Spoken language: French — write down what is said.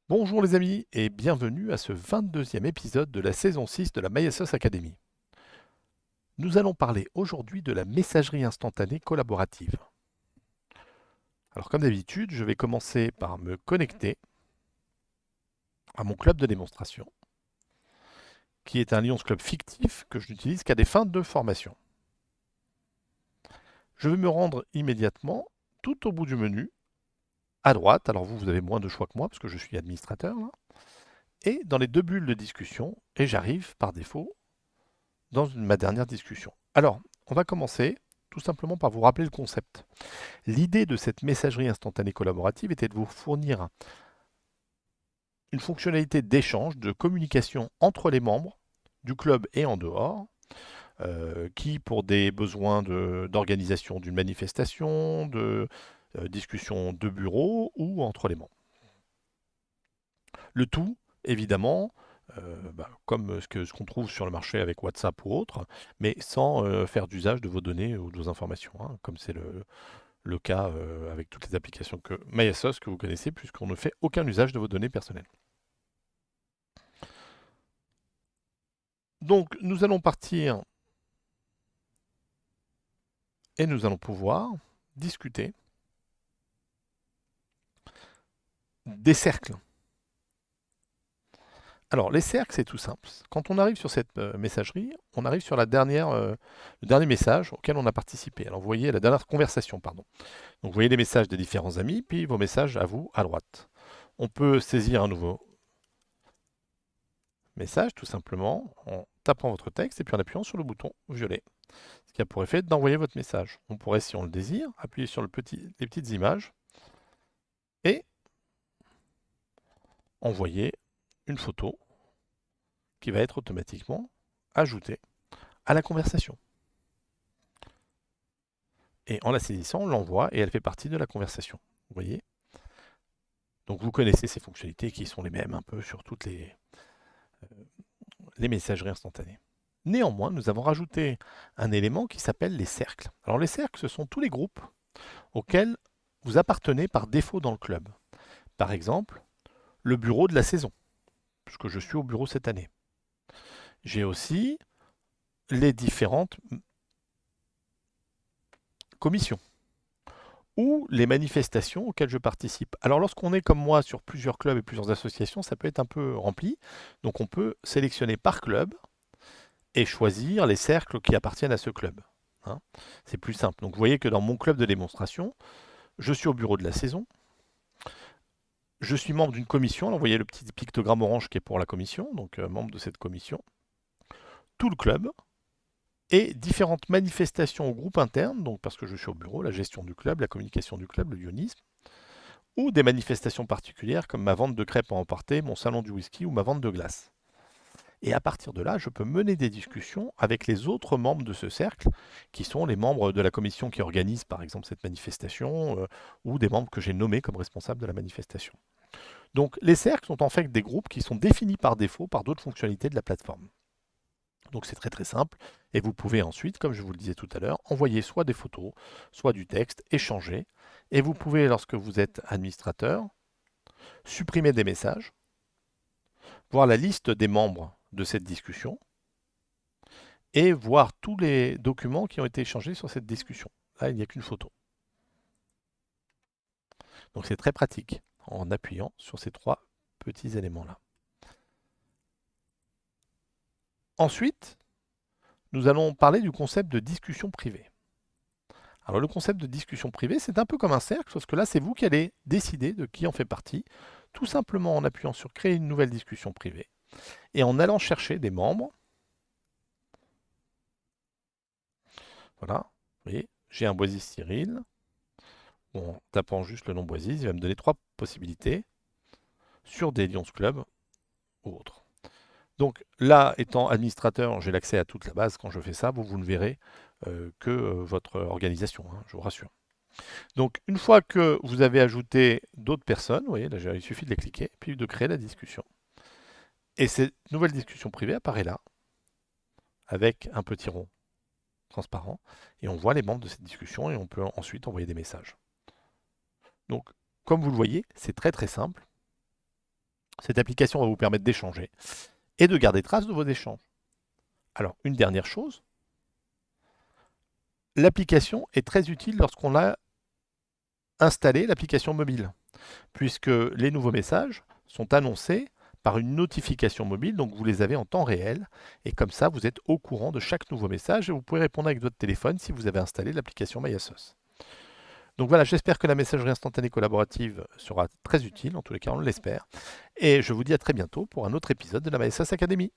Bonjour les amis et bienvenue à ce 22e épisode de la saison 6 de la MySOS Academy. Nous allons parler aujourd'hui de la messagerie instantanée collaborative. Alors comme d'habitude, je vais commencer par me connecter à mon club de démonstration, qui est un Lions Club fictif que je n'utilise qu'à des fins de formation. Je vais me rendre immédiatement tout au bout du menu, à droite, alors vous avez moins de choix que moi parce que je suis administrateur, là, et dans les deux bulles de discussion, et j'arrive par défaut dans ma dernière discussion. Alors, on va commencer tout simplement par vous rappeler le concept. L'idée de cette messagerie instantanée collaborative était de vous fournir une fonctionnalité d'échange, de communication entre les membres du club et en dehors, qui, pour des besoins d'organisation d'une manifestation, de discussion de bureau ou entre les membres. Le tout, évidemment, comme ce qu'on trouve sur le marché avec WhatsApp ou autre, mais sans faire d'usage de vos données ou de vos informations, hein, comme c'est le cas avec toutes les applications que MyAsos que vous connaissez, puisqu'on ne fait aucun usage de vos données personnelles. Donc, nous allons partir et nous allons pouvoir discuter des cercles. Alors, les cercles, c'est tout simple. Quand on arrive sur cette messagerie, on arrive sur le dernier message auquel on a participé. Alors, vous voyez la dernière conversation, pardon. Donc, vous voyez les messages des différents amis, puis vos messages à vous, à droite. On peut saisir un nouveau message, tout simplement, en tapant votre texte et puis en appuyant sur le bouton violet. Ce qui a pour effet d'envoyer votre message. On pourrait, si on le désire, appuyer sur les petites images et envoyer une photo qui va être automatiquement ajoutée à la conversation. Et en la saisissant, on l'envoie et elle fait partie de la conversation. Vous voyez? Donc vous connaissez ces fonctionnalités qui sont les mêmes un peu sur toutes les messageries instantanées. Néanmoins, nous avons rajouté un élément qui s'appelle les cercles. Alors les cercles, ce sont tous les groupes auxquels vous appartenez par défaut dans le club. Par exemple, le bureau de la saison, puisque je suis au bureau cette année. J'ai aussi les différentes commissions ou les manifestations auxquelles je participe. Alors lorsqu'on est comme moi sur plusieurs clubs et plusieurs associations, ça peut être un peu rempli. Donc on peut sélectionner par club et choisir les cercles qui appartiennent à ce club, hein. C'est plus simple. Donc vous voyez que dans mon club de démonstration, je suis au bureau de la saison. Je suis membre d'une commission. Alors, vous voyez le petit pictogramme orange qui est pour la commission, donc membre de cette commission. Tout le club et différentes manifestations au groupe interne, donc parce que je suis au bureau, la gestion du club, la communication du club, le lionisme, ou des manifestations particulières comme ma vente de crêpes à emporter, mon salon du whisky ou ma vente de glace. Et à partir de là, je peux mener des discussions avec les autres membres de ce cercle, qui sont les membres de la commission qui organise par exemple cette manifestation, ou des membres que j'ai nommés comme responsables de la manifestation. Donc les cercles sont en fait des groupes qui sont définis par défaut par d'autres fonctionnalités de la plateforme. Donc c'est très très simple et vous pouvez ensuite, comme je vous le disais tout à l'heure, envoyer soit des photos, soit du texte, échanger. Et vous pouvez, lorsque vous êtes administrateur, supprimer des messages, voir la liste des membres de cette discussion et voir tous les documents qui ont été échangés sur cette discussion. Là, il n'y a qu'une photo. Donc c'est très pratique en appuyant sur ces trois petits éléments-là. Ensuite, nous allons parler du concept de discussion privée. Alors le concept de discussion privée, c'est un peu comme un cercle, sauf que là, c'est vous qui allez décider de qui en fait partie, tout simplement en appuyant sur créer une nouvelle discussion privée et en allant chercher des membres. Voilà, vous voyez, j'ai un Boisis Cyril. En tapant juste le nom Boisis, il va me donner trois possibilités sur des Lions Club ou autres. Donc là, étant administrateur, j'ai l'accès à toute la base quand je fais ça. Vous ne verrez que votre organisation, hein, je vous rassure. Donc une fois que vous avez ajouté d'autres personnes, vous voyez, là, il suffit de les cliquer, puis de créer la discussion. Et cette nouvelle discussion privée apparaît là, avec un petit rond transparent, et on voit les membres de cette discussion, et on peut ensuite envoyer des messages. Donc, comme vous le voyez, c'est très très simple. Cette application va vous permettre d'échanger et de garder trace de vos échanges. Alors, une dernière chose, l'application est très utile lorsqu'on a installé l'application mobile, puisque les nouveaux messages sont annoncés par une notification mobile, donc vous les avez en temps réel, et comme ça, vous êtes au courant de chaque nouveau message, et vous pouvez répondre avec votre téléphone si vous avez installé l'application MyAsos. Donc voilà, j'espère que la messagerie instantanée collaborative sera très utile, en tous les cas on l'espère, et je vous dis à très bientôt pour un autre épisode de la MyAsos Academy.